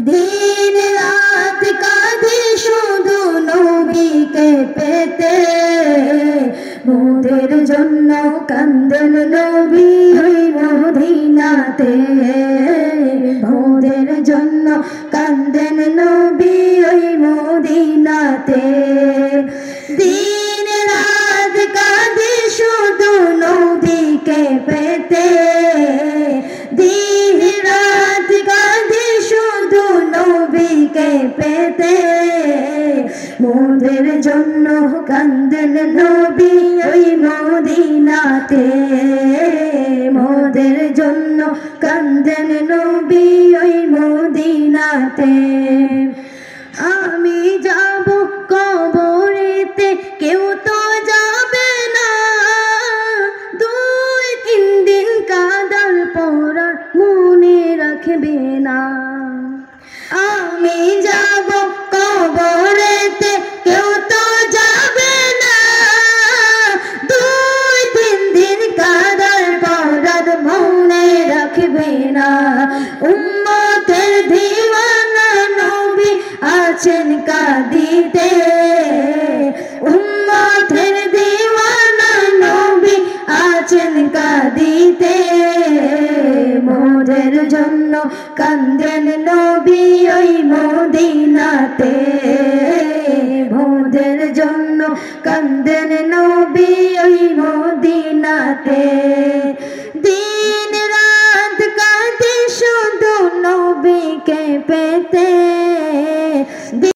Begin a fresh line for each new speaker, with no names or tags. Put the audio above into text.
দিন রাত কাঁদি শুধু নবীকে পেতে, মোদের জন্য কান্দেন নবী ওই মদিনাতে, মোদের জন্য কান্দেন নবী ওই মদিনাতে। দিন রাত কাঁদি শুধু নবীকে পেতে, দিন রাত কাঁদি শুধু নবীকে পেতে, মোদের জন্য কান্দেন নবী ওই মদিনাতে, মোদের জন্য কান্দেন নবী ওই মদিনাতে। আমি যাব কবরেতে কেউ তো যাবে না, 2-3 দিন কাঁদার পর আর মনে রাখবে না। আমি যাব কবরেতে কেউ তো যাবে না, 2-3 দিন কাঁদার পর আর মনে রাখবে না। উম্মতের দিওয়ানা নবী আছেন কাঁদিতে, উম্মতের দিওয়ানা নবী আছেন কাঁদিতে, মোদের জন্য কান্দেন নবী ওই মদিনাতে, মোদের জন্য কান্দেন নবী ওই মদিনাতে। দিন রাত কাঁদি শুধু নবীকে পেতে,